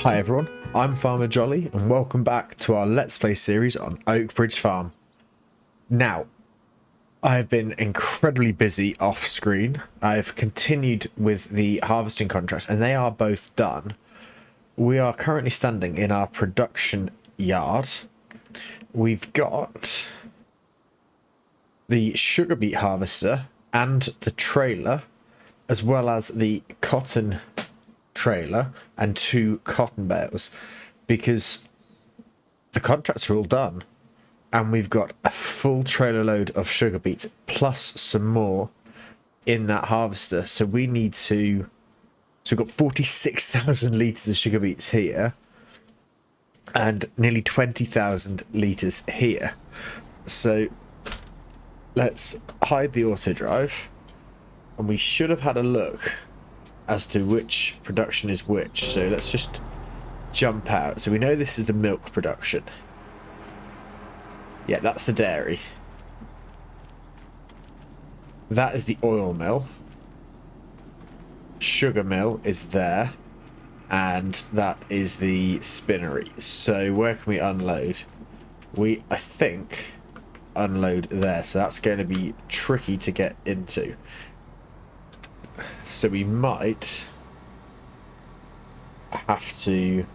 Hi everyone, I'm Farmer Jolly and welcome back to our Let's Play series on Oakbridge Farm. Now, I've been incredibly busy off screen. I've continued with the harvesting contracts and they are both done. We are currently standing in our production yard. We've got the sugar beet harvester and the trailer, as well as the cotton trailer and 2 cotton bales, because the contracts are all done and we've got a full trailer load of sugar beets plus some more in that harvester. So we need to, so we've got 46,000 litres of sugar beets here and nearly 20,000 litres here. So let's hide the auto drive, and we should have had a look as to which production is which. So let's just jump out. So we know this is the milk production. Yeah, that's the dairy. That is the oil mill. Sugar mill is there. And that is the spinnery. So where can we unload? We, I think, unload there. So that's going to be tricky to get into. So we might have to,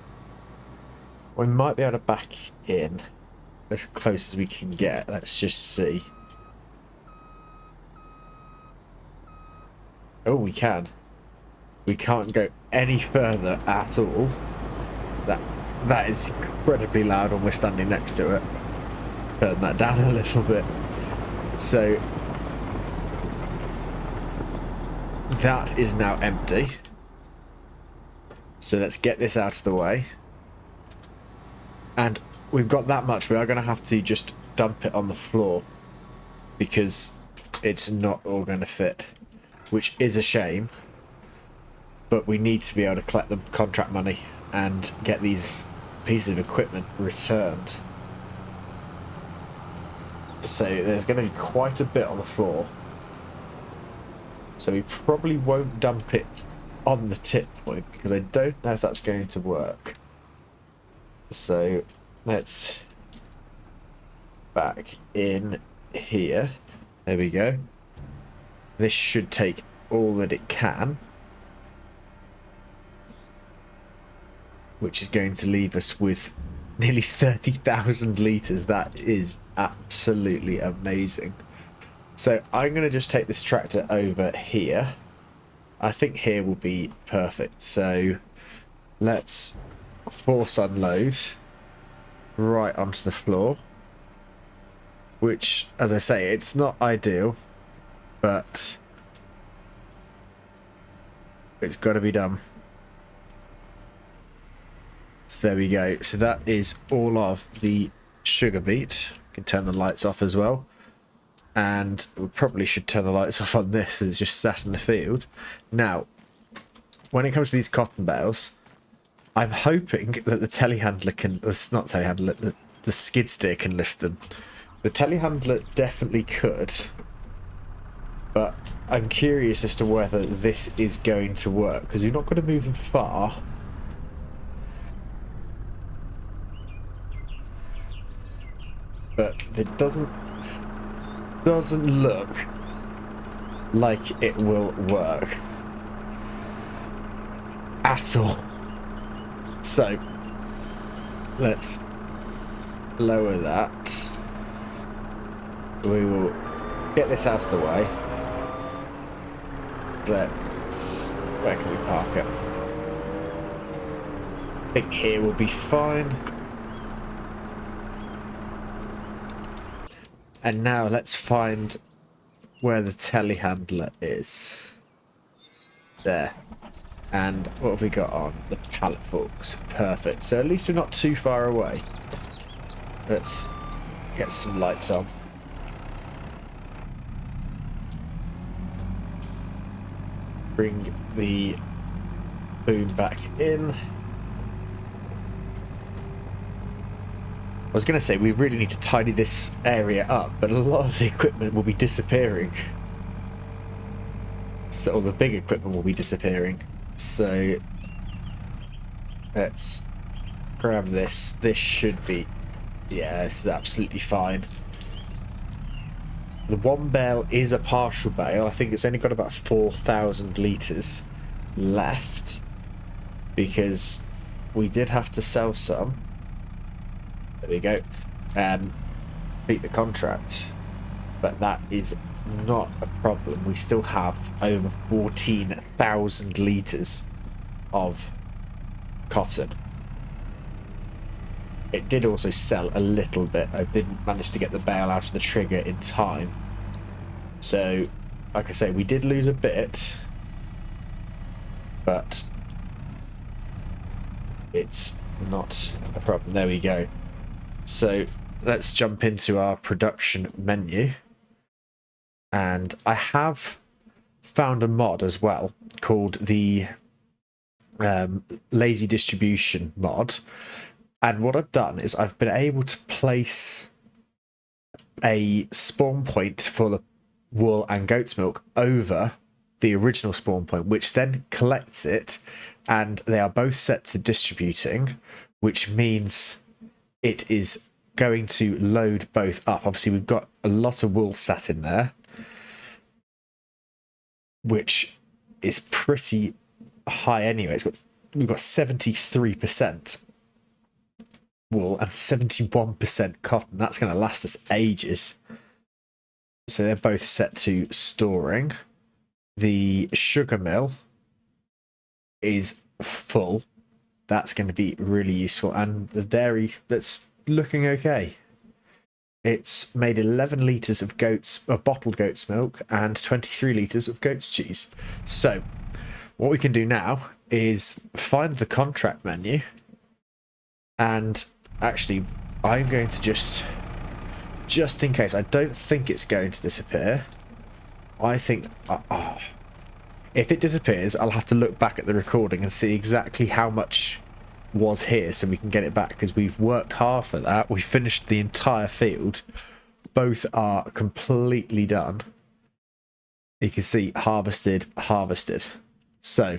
we might be able to back in as close as we can get. Let's just see. Oh, we can. We can't go any further at all. That is incredibly loud when we're standing next to it. Turn that down a little bit. So that is now empty. So let's get this out of the way. And we've got that much. We are going to have to just dump it on the floor because it's not all going to fit, which is a shame. But we need to be able to collect the contract money and get these pieces of equipment returned. So there's going to be quite a bit on the floor. So we probably won't dump it on the tip point because I don't know if that's going to work. So let's back in here. There we go. This should take all that it can, which is going to leave us with nearly 30,000 litres. That is absolutely amazing. So I'm going to just take this tractor over here. I think here will be perfect. So let's force unload right onto the floor, which, as I say, it's not ideal, but it's got to be done. So there we go. So that is all of the sugar beet. We can turn the lights off as well. And we probably should turn the lights off on this as it's just sat in the field. Now, when it comes to these cotton bales, I'm hoping that the telehandler can, it's not telehandler, the skid steer can lift them. The telehandler definitely could, but I'm curious as to whether this is going to work because we've not got to move them far. But it doesn't look like it will work at all. So let's lower that. We will get this out of the way. Where can we park it? I think here will be fine. And now let's find where the telehandler is. There. And what have we got on? The pallet forks. Perfect. So at least we're not too far away. Let's get some lights on. Bring the boom back in. I was going to say we really need to tidy this area up, but a lot of the equipment will be disappearing. So all the big equipment will be disappearing. So Let's grab this. This should be... Yeah, this is absolutely fine. The one bale is a partial bale. I think it's only got about 4,000 litres left because we did have to sell some. There we go. Beat the contract. But that is not a problem. We still have over 14,000 litres of cotton. It did also sell a little bit. I didn't manage to get the bale out of the trigger in time. So, like I say, we did lose a bit, but it's not a problem. There we go. So let's jump into our production menu. And I have found a mod as well called the lazy distribution mod. And what I've done is I've been able to place a spawn point for the wool and goat's milk over the original spawn point, which then collects it, and they are both set to distributing, which means it is going to load both up. Obviously, we've got a lot of wool sat in there, which is pretty high anyway. We've got 73% wool and 71% cotton. That's going to last us ages. So they're both set to storing. The sugar mill is full. That's going to be really useful. And the dairy, that's looking okay. It's made 11 litres of bottled goat's milk and 23 litres of goat's cheese. So what we can do now is find the contract menu, and actually I'm going to just in case, I don't think it's going to disappear. I think if it disappears, I'll have to look back at the recording and see exactly how much was here so we can get it back, because we've worked hard for that. We finished the entire field. Both are completely done. You can see harvested. So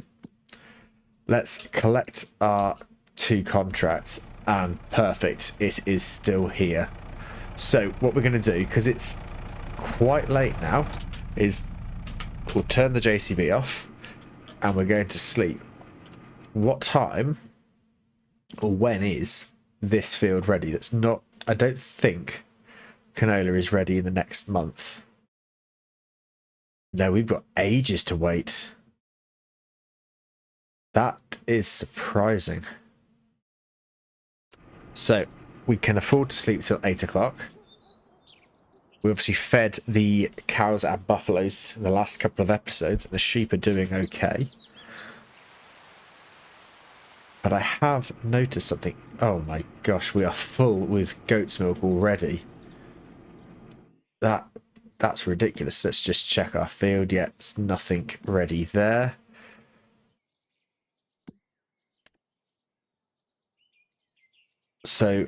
let's collect our 2 contracts, and perfect, it is still here. So what we're going to do, because it's quite late now, is we'll turn the JCB off and we're going to sleep. What time or when is this field ready? That's not, I don't think canola is ready in the next month. No, we've got ages to wait. That is surprising. So we can afford to sleep till 8 o'clock. We obviously fed the cows and buffaloes in the last couple of episodes, and the sheep are doing okay. But I have noticed something. Oh my gosh, we are full with goat's milk already. That's ridiculous. Let's just check our field. Yeah, there's nothing ready there. So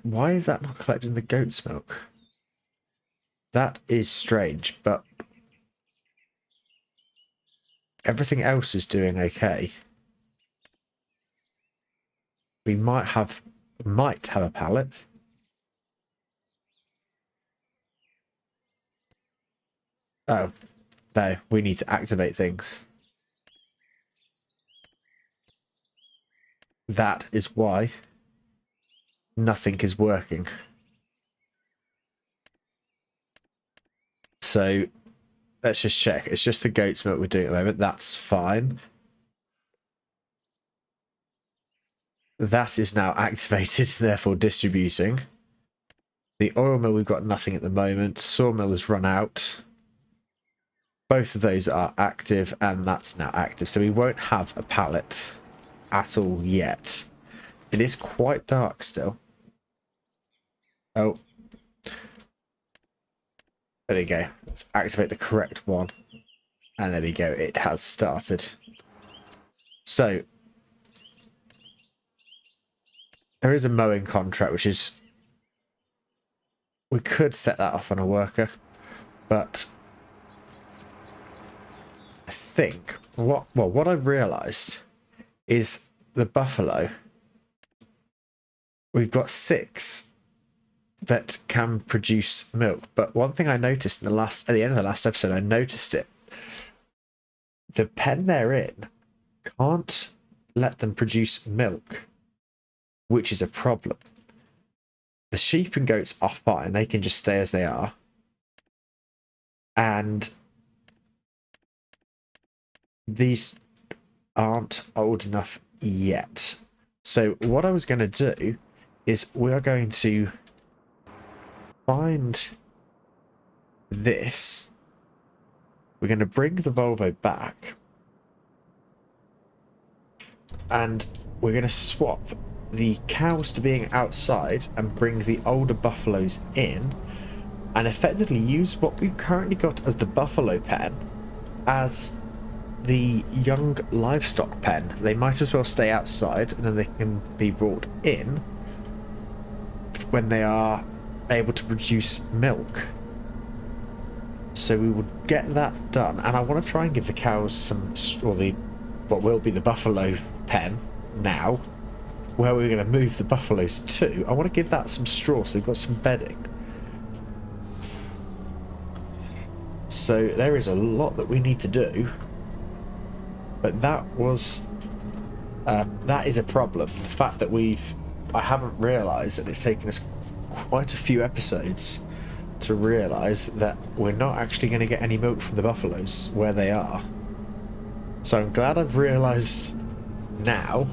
why is that not collecting the goat's milk? That is strange, but everything else is doing okay. We might have a pallet. Oh, no, we need to activate things. That is why nothing is working. So let's just check. It's just the goat's milk we're doing at the moment. That's fine. That is now activated, therefore distributing. The oil mill, we've got nothing at the moment. Sawmill has run out. Both of those are active, and that's now active. So we won't have a pallet at all yet. It is quite dark still. Oh. There we go. Let's activate the correct one. And there we go. It has started. So there is a mowing contract, which is... We could set that off on a worker, but I think what I've realised is the buffalo. We've got 6 that can produce milk, but one thing I noticed at the end of the last episode, I noticed it. The pen they're in can't let them produce milk, which is a problem. The sheep and goats are fine; they can just stay as they are, and these aren't old enough yet. So what I was going to do is we are going to find this. We're going to bring the Volvo back, and we're going to swap the cows to being outside and bring the older buffaloes in, and effectively use what we've currently got as the buffalo pen as the young livestock pen. They might as well stay outside, and then they can be brought in when they are able to produce milk. So we will get that done, and I want to try and give the cows some, or what will be the buffalo pen now, where we're going to move the buffaloes to. I want to give that some straw so they've got some bedding. So there is a lot that we need to do, but that is a problem. The fact that I haven't realised that it's taken us quite a few episodes to realise that we're not actually going to get any milk from the buffaloes where they are. So I'm glad I've realised now,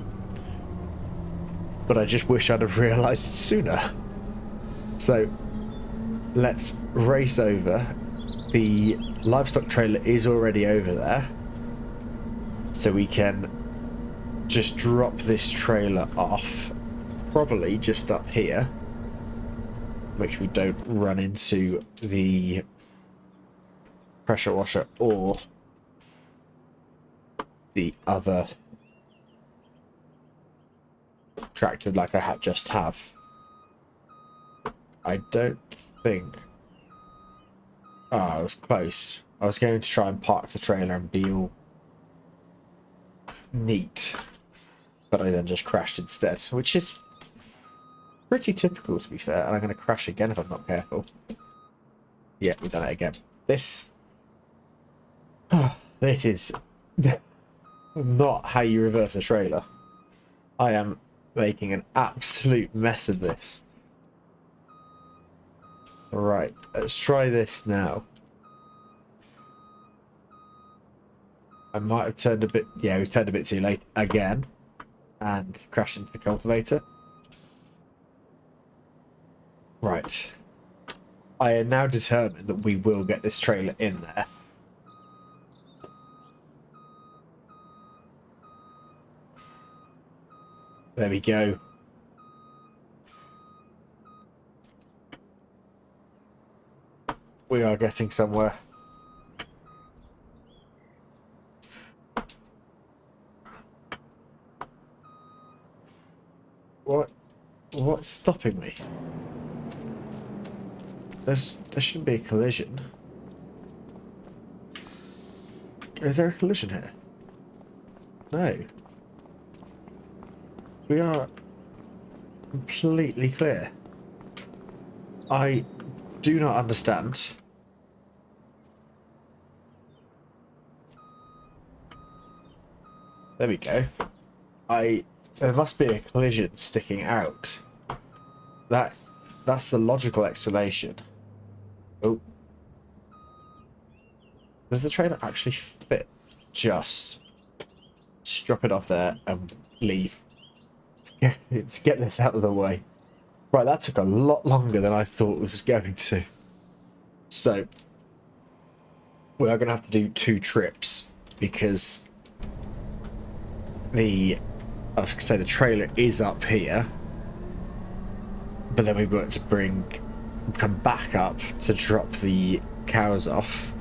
but I just wish I'd have realised sooner. So let's race over. The livestock trailer is already over there, so we can just drop this trailer off, probably just up here. Make sure we don't run into the pressure washer or the other tractor like I just have. I don't think... Oh, I was close. I was going to try and park the trailer and be all neat, but I then just crashed instead, which is pretty typical, to be fair, and I'm going to crash again if I'm not careful. Yeah, we've done it again. This is not how you reverse a trailer. I am making an absolute mess of this. Right, let's try this now. I might have turned a bit... Yeah, we turned a bit too late again. And crashed into the cultivator. Right. I am now determined that we will get this trailer in there. There we go. We are getting somewhere. What's stopping me? There shouldn't be a collision. Is there a collision here? No. We are completely clear. I do not understand. There we go. There must be a collision sticking out. That's the logical explanation. Oh. Does the trailer actually fit? Just drop it off there and leave. Let's get this out of the way. Right, that took a lot longer than I thought it was going to. So, we are going to have to do 2 trips because I was going to say the trailer is up here, but then we've got to come back up to drop the cows off.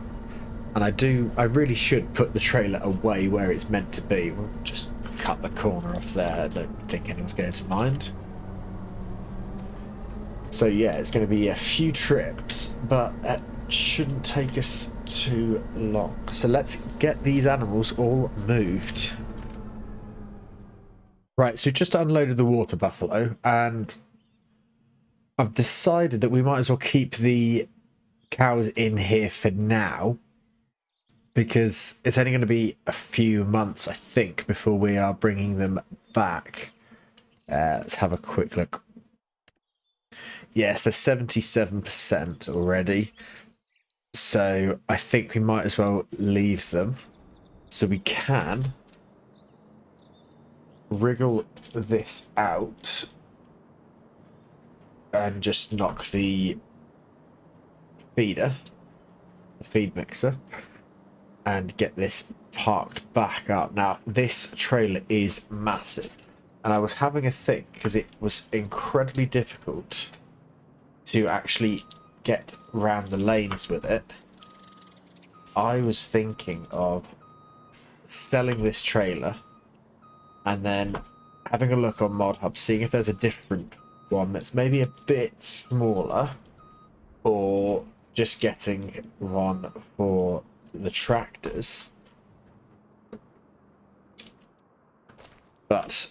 And I really should put the trailer away where it's meant to be. We'll just cut the corner off there. I don't think anyone's going to mind. So yeah, it's going to be a few trips, but shouldn't take us too long. So let's get these animals all moved. Right, so we just unloaded the water buffalo, and I've decided that we might as well keep the cows in here for now, because it's only going to be a few months, I think, before we are bringing them back. Let's have a quick look. Yes, they're 77% already. So I think we might as well leave them. So we can wriggle this out and just knock the feeder, the feed mixer, and get this parked back up. Now, this trailer is massive, and I was having a think because it was incredibly difficult to actually get round the lanes with it. I was thinking of selling this trailer and then having a look on Mod Hub, seeing if there's a different one that's maybe a bit smaller, or just getting one for the tractors. But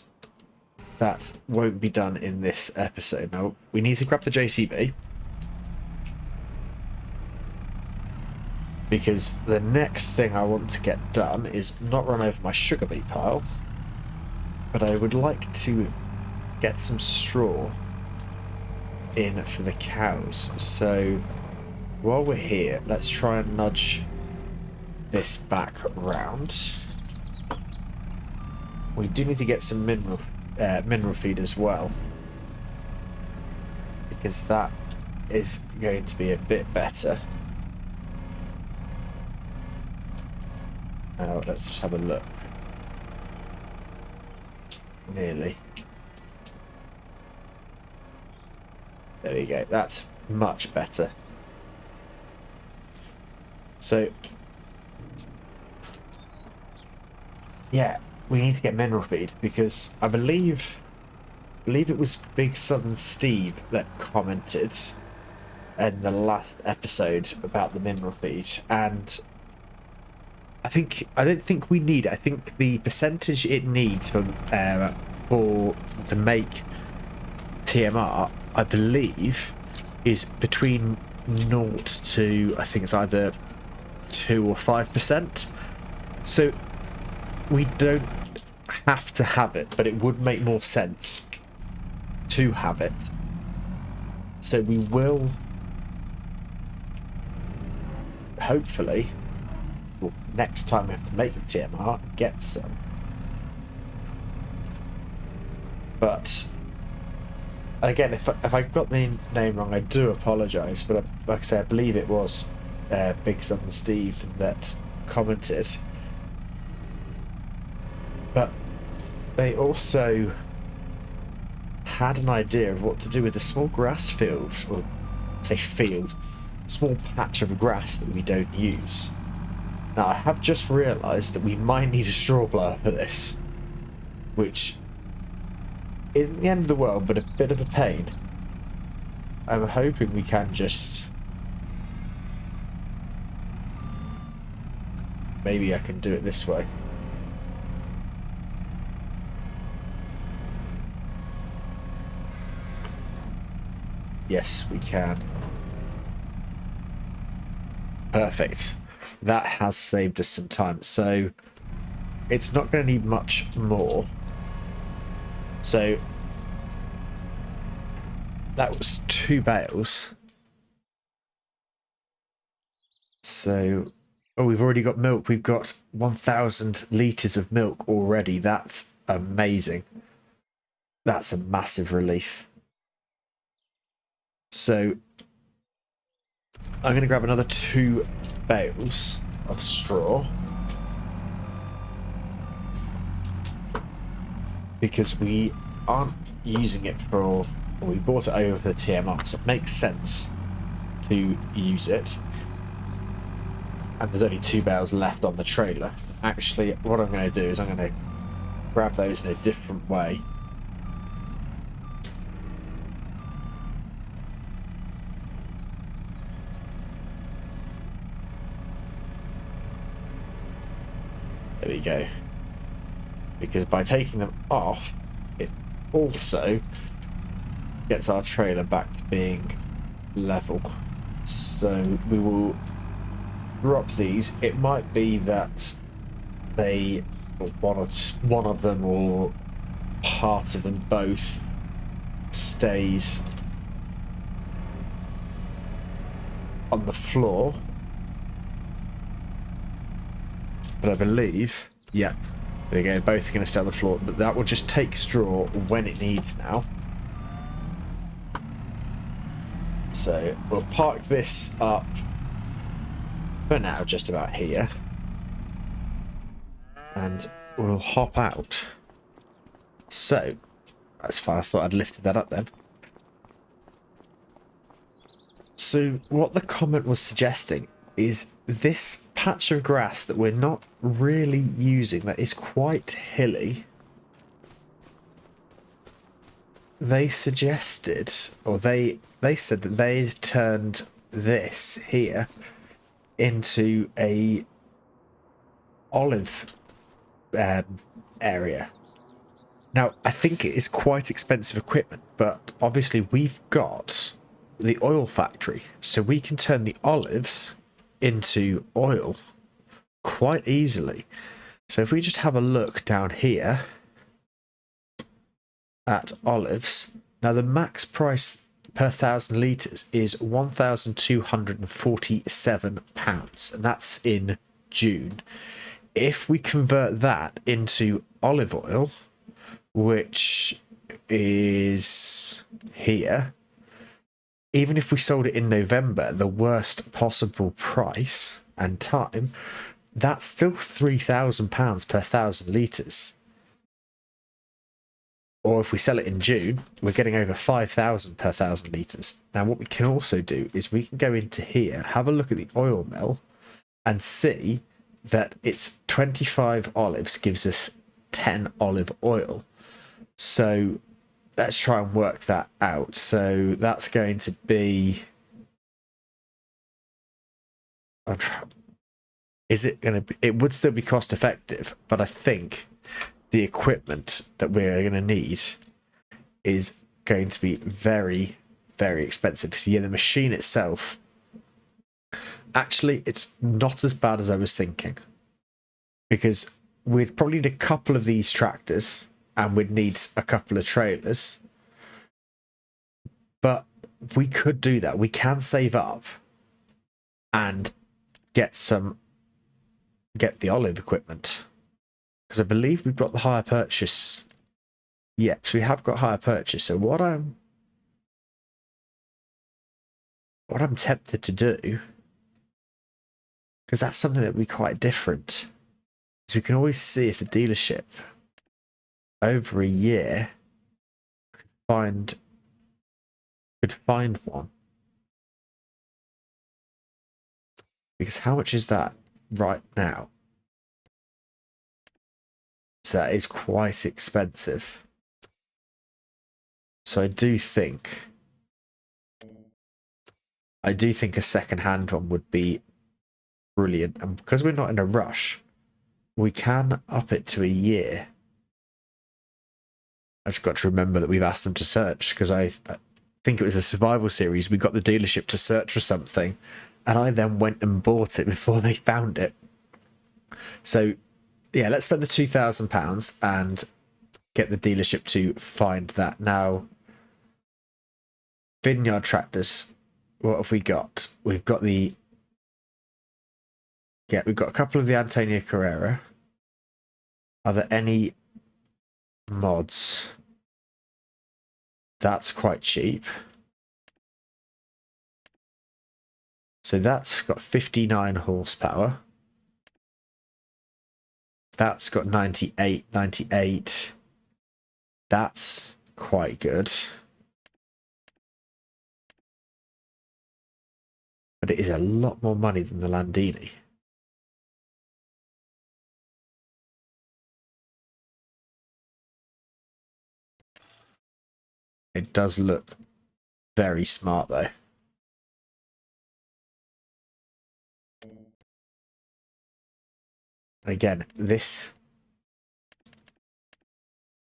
that won't be done in this episode. Now, we need to grab the JCB, because the next thing I want to get done is not run over my sugar beet pile, but I would like to get some straw in for the cows. So while we're here, let's try and nudge this back round. We do need to get some mineral feed as well, because that is going to be a bit better. Now let's just have a look. Nearly. There we go. That's much better. So yeah, we need to get mineral feed, because I believe it was Big Southern Steve that commented in the last episode about the mineral feed, and I don't think we need it. I think the percentage it needs for to make TMR, I believe, is between 0 to, I think it's either 2 or 5%. So we don't have to have it, but it would make more sense to have it. So we will hopefully, well, next time we have to make the TMR, get some. But again, if I got the name wrong, I do apologise. But like I say, I believe it was Big Southern Steve that commented. But they also had an idea of what to do with a small grass field, or say field, small patch of grass that we don't use. Now, I have just realised that we might need a straw blower for this, which isn't the end of the world, but a bit of a pain. I'm hoping we can just... maybe I can do it this way. Yes, we can. Perfect. That has saved us some time. So it's not going to need much more. So that was 2 bales. So, oh, we've already got milk. We've got 1,000 litres of milk already. That's amazing. That's a massive relief. So I'm going to grab another 2 bales of straw, because we aren't using it for, well, we bought it over the TMR, so it makes sense to use it. And there's only 2 bales left on the trailer. Actually, what I'm going to do is I'm going to grab those in a different way. There we go. Because by taking them off, it also gets our trailer back to being level. So we will drop these. It might be that they, or one of them, or part of them both, stays on the floor. But I believe, yeah, there we go, both are going to stay on the floor. But that will just take straw when it needs now. So we'll park this up for now, just about here. And we'll hop out. So, that's fine. I thought I'd lifted that up then. So, what the comment was suggesting is this patch of grass that we're not really using, that is quite hilly. They suggested, or they said that they turned this here into a olive area. Now, I think it is quite expensive equipment, but obviously we've got the oil factory, so we can turn the olives into oil quite easily. So if we just have a look down here at olives, now the max price per 1,000 litres is £1,247, and that's in June. If we convert that into olive oil, which is here, even if we sold it in November, the worst possible price and time, that's still £3,000 per 1,000 litres. Or if we sell it in June, we're getting over 5,000 per 1,000 litres. Now, what we can also do is we can go into here, have a look at the oil mill, and see that it's 25 olives gives us 10 olive oil. So let's try and work that out. So that's going to be... Is it going to be... It would still be cost effective, but I think the equipment that we're going to need is going to be very, very expensive. So yeah, the machine itself, actually, it's not as bad as I was thinking, because we'd probably need a couple of these tractors and we'd need a couple of trailers, but we could do that. We can save up and get the olive equipment, because I believe we've got the hire purchase. Yes, we have got hire purchase. So what I'm tempted to do, because that's something that would be quite different, is we can always see if the dealership over a year could find one. Because how much is that right now? So that is quite expensive. So I do think a second-hand one would be brilliant. And because we're not in a rush, we can up it to a year. I've just got to remember that we've asked them to search, because I think it was a survival series. We got the dealership to search for something, and I then went and bought it before they found it. So yeah, let's spend the £2,000 and get the dealership to find that. Now, vineyard tractors, what have we got? We've got we've got a couple of the Antonio Carrera. Are there any mods? That's quite cheap. So that's got 59 horsepower. That's got 98. That's quite good. But it is a lot more money than the Landini. It does look very smart, though. And again, this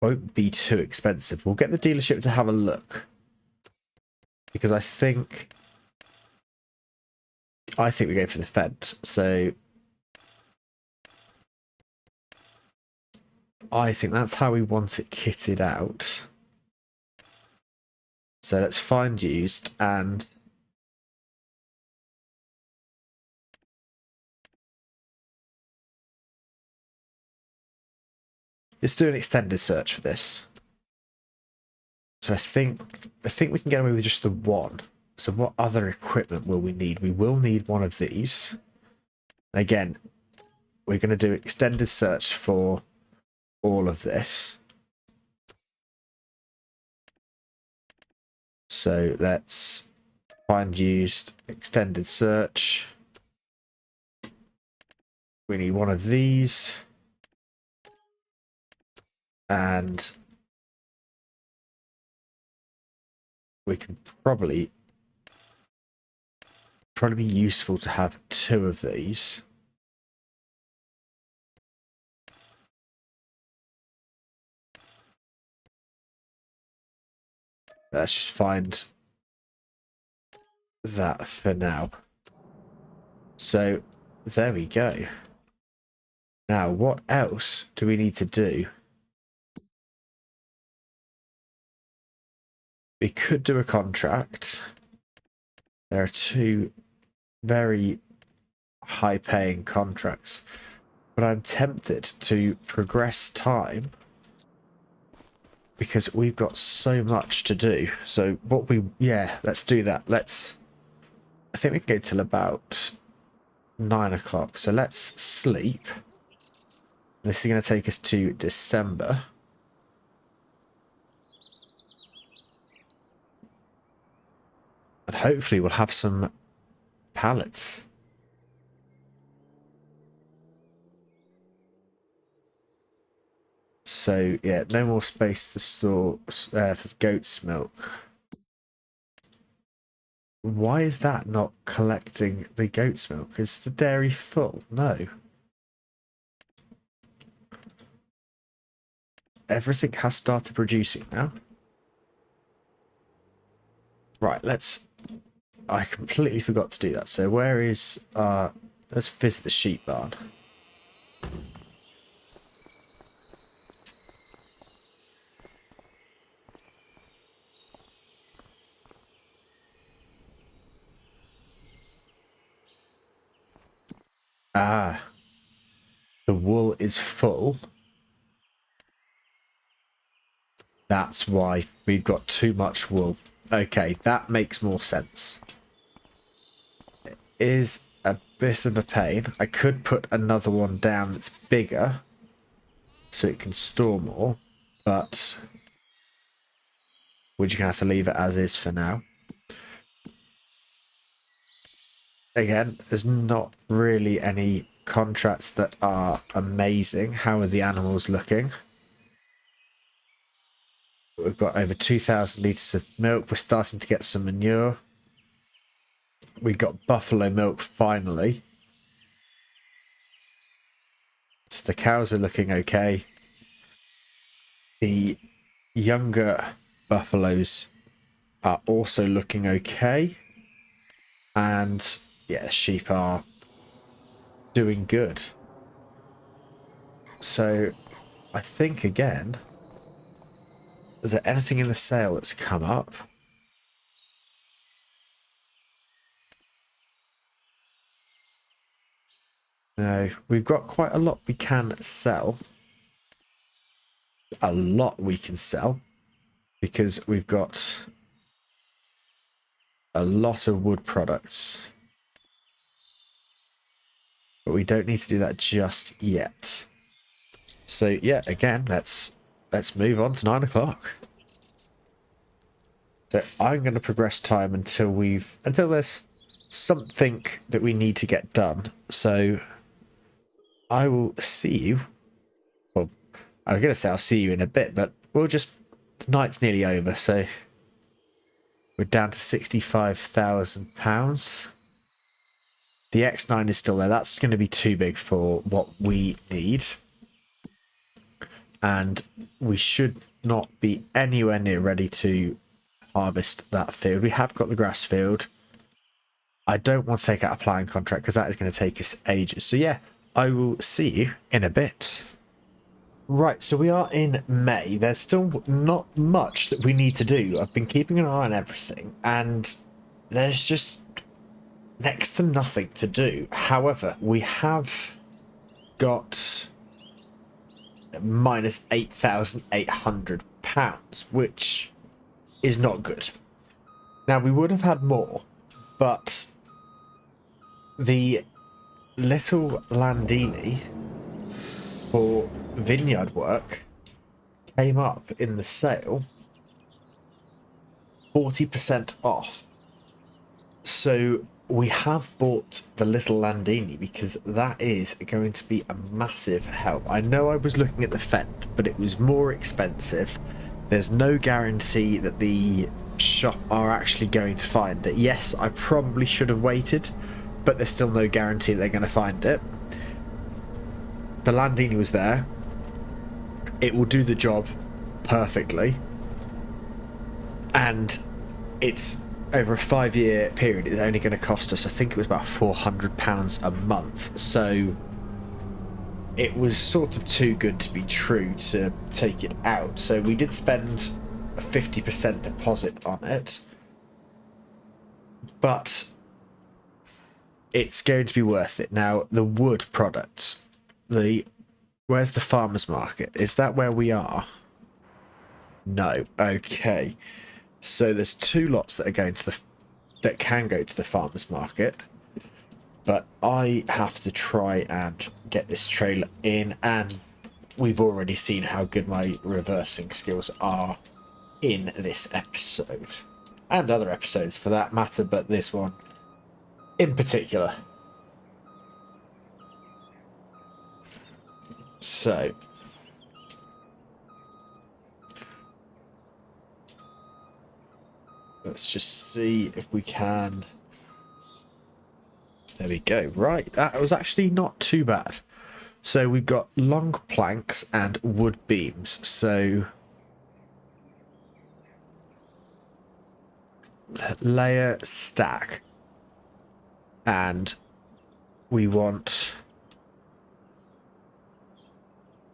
won't be too expensive. We'll get the dealership to have a look, because I think we go for the fence. So I think that's how we want it kitted out. So let's find used, and let's do an extended search for this. So I think we can get away with just the one. So what other equipment will we need? We will need one of these. Again, we're going to do extended search for all of this. So let's find used, extended search. We need one of these. And we can probably be useful to have two of these. Let's just find that for now. So there we go. Now, what else do we need to do? We could do a contract. There are two very high-paying contracts, but I'm tempted to progress time because we've got so much to do. So let's do that. I think we can go till about 9 o'clock. So let's sleep. This is going to take us to December. And hopefully we'll have some pallets. So, yeah, no more space to store for the goat's milk. Why is that not collecting the goat's milk? Is the dairy full? No. Everything has started producing now. Right, I completely forgot to do that. So where is... let's visit the sheep barn. Ah, the wool is full. That's why we've got too much wool. Okay, that makes more sense. It is a bit of a pain. I could put another one down that's bigger so it can store more, but we're just going to have to leave it as is for now. Again, there's not really any contracts that are amazing. How are the animals looking? We've got over 2,000 litres of milk. We're starting to get some manure. We got buffalo milk finally. So the cows are looking okay. The younger buffaloes are also looking okay. And yeah, sheep are doing good. So I think again, is there anything in the sale that's come up? No, we've got quite a lot we can sell. A lot we can sell because we've got a lot of wood products. But we don't need to do that just yet. So yeah, again, let's move on to 9 o'clock. So I'm going to progress time until there's something that we need to get done. So I will see you. Well, I was going to say I'll see you in a bit, but the night's nearly over, so we're down to £65,000. The X9 is still there. That's going to be too big for what we need. And we should not be anywhere near ready to harvest that field. We have got the grass field. I don't want to take out a ploughing contract because that is going to take us ages. So yeah, I will see you in a bit. Right, so we are in May. There's still not much that we need to do. I've been keeping an eye on everything, and there's just next to nothing to do. However, we have got minus £8,800, which is not good. Now, we would have had more, but the little Landini for vineyard work came up in the sale 40% off. So we have bought the little Landini because that is going to be a massive help. I know I was looking at the Fend, but it was more expensive. There's no guarantee that the shop are actually going to find it. Yes, I probably should have waited, but there's still no guarantee they're going to find it. The Landini was there. It will do the job perfectly. And it's over a 5-year period. It's only going to cost us, I think it was about £400 a month. So it was sort of too good to be true to take it out. So we did spend a 50% deposit on it. But it's going to be worth it. Now, the wood products, where's the farmer's market? Is that where we are? No. Okay. So there's 2 lots that are going to that can go to the farmer's market. But I have to try and get this trailer in, and we've already seen how good my reversing skills are in this episode. And other episodes for that matter, but this one in particular. So let's just see if we can. There we go. Right, that was actually not too bad. So we've got long planks and wood beams. So layer, stack, and we want.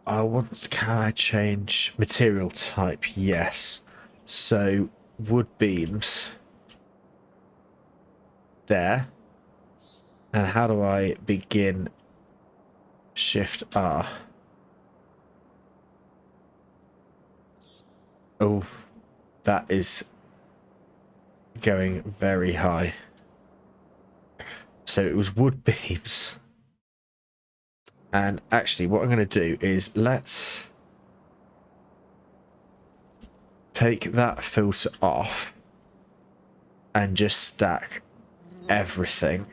Can I change material type? Yes. So wood beams there. And how do I begin? Shift R. Oh, that is going very high. So it was wood beams. And actually what I'm going to do is let's take that filter off and just stack everything.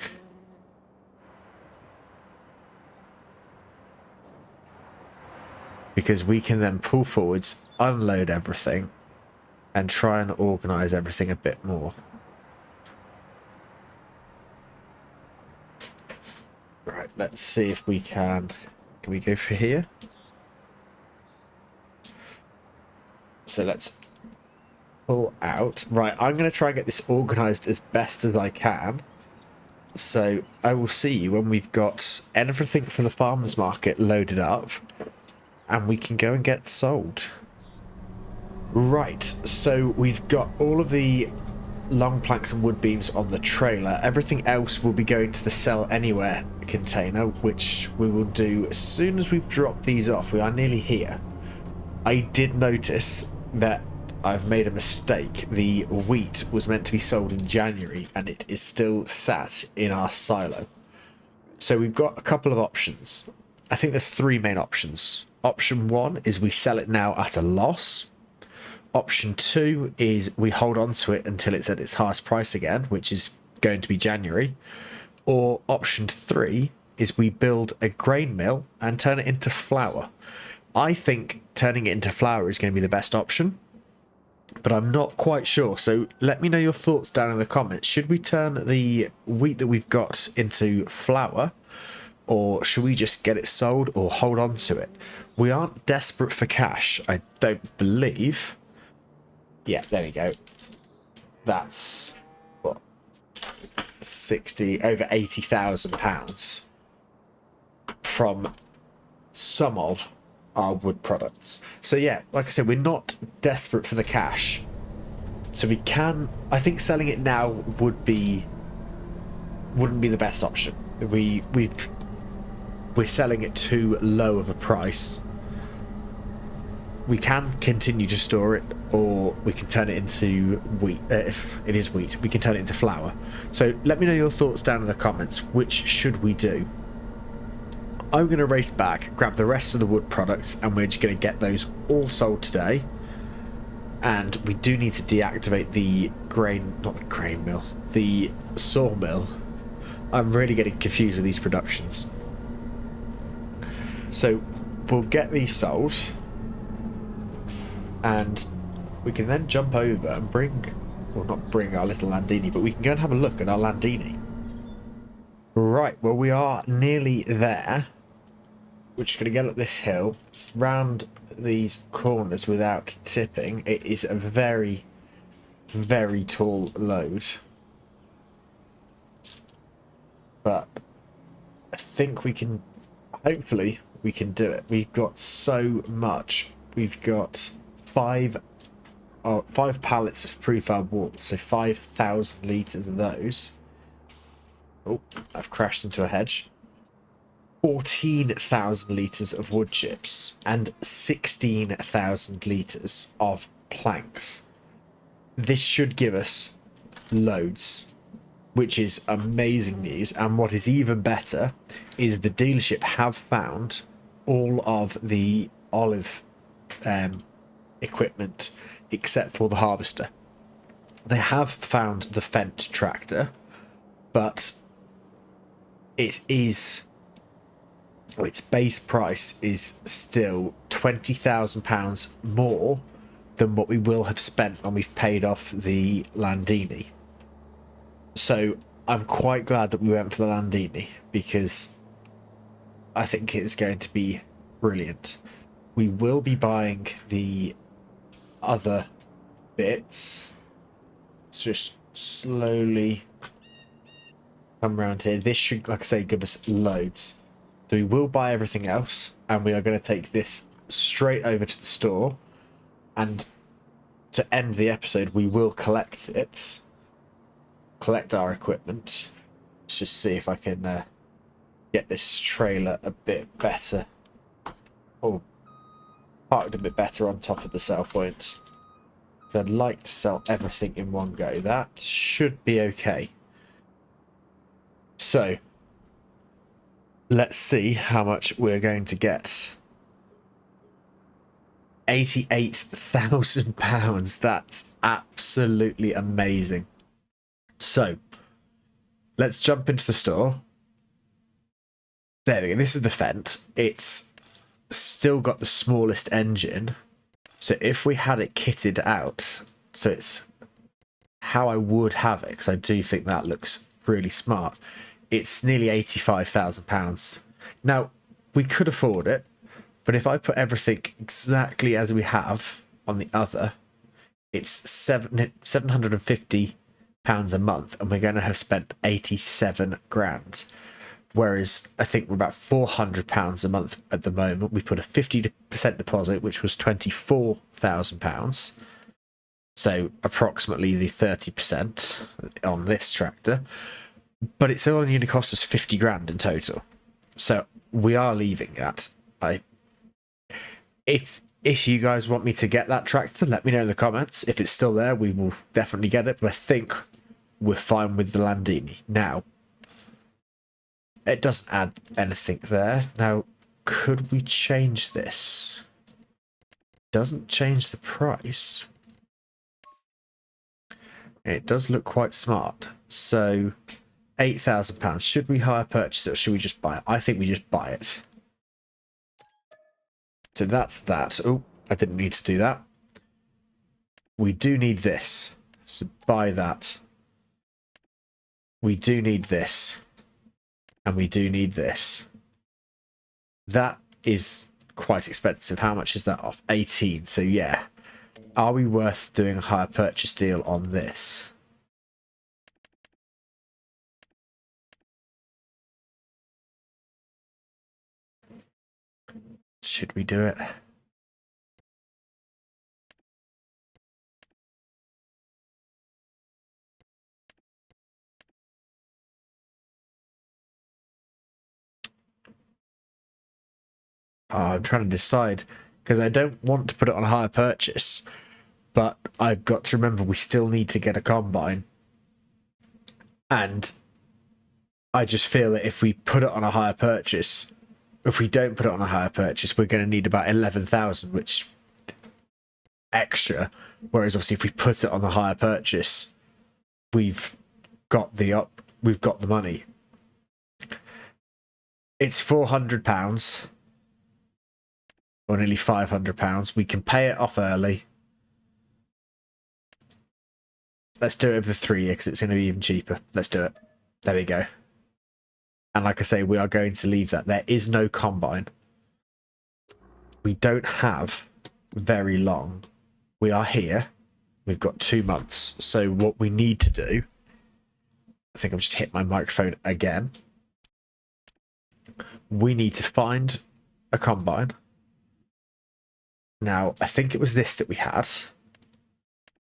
Because we can then pull forwards, unload everything, and try and organise everything a bit more. Right, let's see if we can. Can we go for here? So let's pull out. Right, I'm going to try and get this organised as best as I can. So I will see you when we've got everything for the farmer's market loaded up. And we can go and get sold. Right, so we've got all of the long planks and wood beams on the trailer. Everything else will be going to the sell anywhere container, which we will do as soon as we've dropped these off. We are nearly here. I did notice that I've made a mistake. The wheat was meant to be sold in January, and it is still sat in our silo. So we've got a couple of options. I think there's 3 main options. Option 1 is we sell it now at a loss. Option 2 is we hold on to it until it's at its highest price again, which is going to be January. Or option 3 is we build a grain mill and turn it into flour. I think turning it into flour is going to be the best option. but I'm not quite sure. So let me know your thoughts down in the comments. Should we turn the wheat that we've got into flour, or should we just get it sold or hold on to it? We aren't desperate for cash, I don't believe. Yeah, there we go. That's what, 60 over £80,000 from some of our wood products. So yeah, like I said, we're not desperate for the cash. So we can, I think selling it now wouldn't be the best option. We're selling it too low of a price. We can continue to store it, or we can turn it into wheat. If it is wheat, we can turn it into flour. So let me know your thoughts down in the comments. Which should we do? I'm going to race back, grab the rest of the wood products, and we're just going to get those all sold today. And we do need to deactivate the the sawmill. I'm really getting confused with these productions. So we'll get these sold, and we can then jump over and not bring our little Landini, but we can go and have a look at our Landini. Right, well, we are nearly there. We're just going to get up this hill, round these corners without tipping. It is a very, very tall load. But I think we can, hopefully, we can do it. We've got so much. We've got five pallets of prefab walls, so 5,000 litres of those. Oh, I've crashed into a hedge. 14,000 litres of wood chips and 16,000 litres of planks. This should give us loads, which is amazing news. And what is even better is the dealership have found all of the olive equipment except for the harvester. They have found the Fendt tractor, but its base price is still £20,000 more than what we will have spent when we've paid off the Landini. So I'm quite glad that we went for the Landini, because I think it's going to be brilliant. We will be buying the other bits. Let's just slowly come around here. This should, like I say, give us loads. So we will buy everything else, and we are going to take this straight over to the store, and to end the episode we will collect our equipment. Let's just see if I can get this trailer a bit better, or parked a bit better on top of the sell point. So I'd like to sell everything in one go. That should be okay. So let's see how much we're going to get. £88,000. That's absolutely amazing. So let's jump into the store. There we go. This is the Fendt. It's still got the smallest engine. So if we had it kitted out, so it's how I would have it, because I do think that looks really smart, it's nearly £85,000. Now, we could afford it, but if I put everything exactly as we have on the other, it's £750 a month, and we're going to have spent 87 grand. Whereas I think we're about £400 a month at the moment. We put a 50% deposit, which was £24,000. So approximately the 30% on this tractor. But it's only going to cost us 50 grand in total. So we are leaving that. If you guys want me to get that tractor, let me know in the comments. If it's still there, we will definitely get it. But I think we're fine with the Landini. Now, it doesn't add anything there. Now, could we change this? Doesn't change the price. It does look quite smart. So, £8,000. Should we hire purchase it, or should we just buy it? I think we just buy it. So that's that. Oh, I didn't need to do that. We do need this. So buy that. We do need this. And we do need this. That is quite expensive. How much is that off? 18. So yeah. Are we worth doing a hire purchase deal on this? Should we do it? Oh, I'm trying to decide because I don't want to put it on a hire purchase, but I've got to remember we still need to get a combine. And I just feel that if we put it on a hire purchase, if we don't put it on a hire purchase, we're going to need about 11,000, which extra. Whereas obviously if we put it on the hire purchase, we've got the money. It's £400 or nearly £500. We can pay it off early. Let's do it over the 3 years because it's going to be even cheaper. Let's do it. There we go. And like I say, we are going to leave that. There is no combine. We don't have very long. We are here. We've got 2 months. So what we need to do... I think I've just hit my microphone again. We need to find a combine. Now, I think it was this that we had.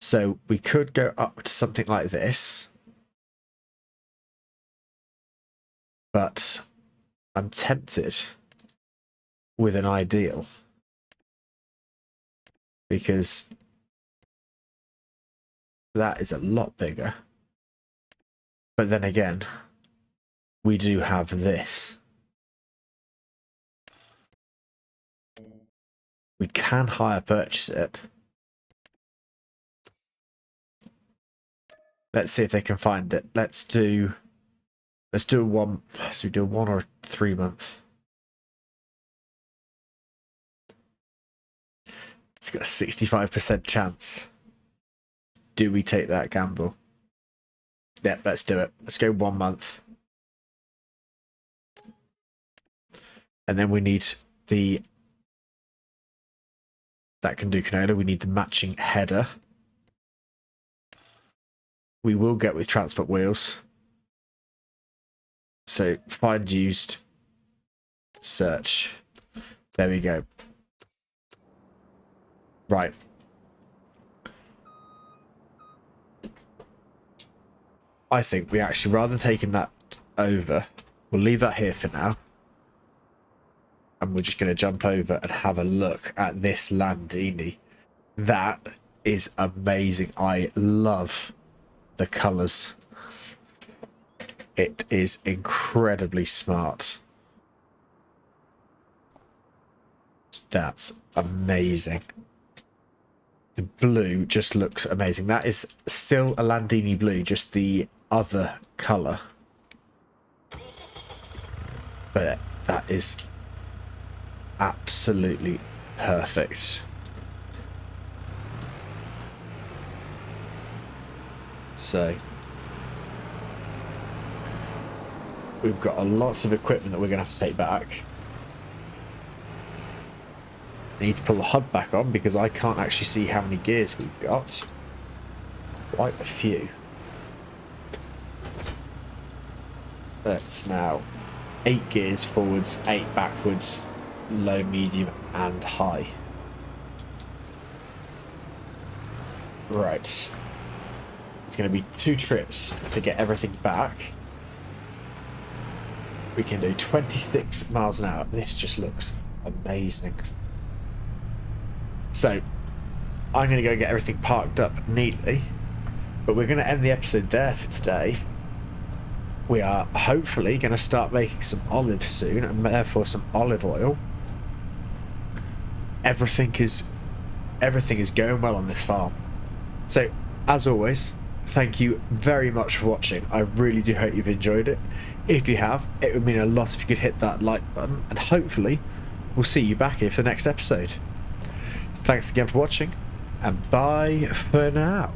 So we could go up to something like this. But I'm tempted with an ideal. Because that is a lot bigger. But then again, we do have this. We can hire purchase it. Let's see if they can find it. Let's do a 1 or 3 month. It's got a 65% chance. Do we take that gamble? Yep, let's do it. Let's go 1 month. And then we need the... That can do canola. We need the matching header. We will get with transport wheels. So find used, search. There we go. Right. I think we actually, rather than taking that over, we'll leave that here for now. And we're just going to jump over and have a look at this Landini. That is amazing. I love the colours. It is incredibly smart. That's amazing. The blue just looks amazing. That is still a Landini blue, just the other colour. But that is absolutely perfect. So we've got a lot of equipment that we're going to have to take back. I need to pull the HUD back on because I can't actually see how many gears we've got. Quite a few. That's now 8 gears forwards, 8 backwards, low, medium and high. Right. It's going to be 2 trips to get everything back. We can do 26 miles an hour. This just looks amazing. So, I'm going to go get everything parked up neatly. But we're going to end the episode there for today. We are hopefully going to start making some olives soon, and therefore some olive oil. Everything is going well on this farm. So, as always, thank you very much for watching. I really do hope you've enjoyed it. If you have, it would mean a lot if you could hit that like button, and hopefully we'll see you back here for the next episode. Thanks again for watching, and bye for now.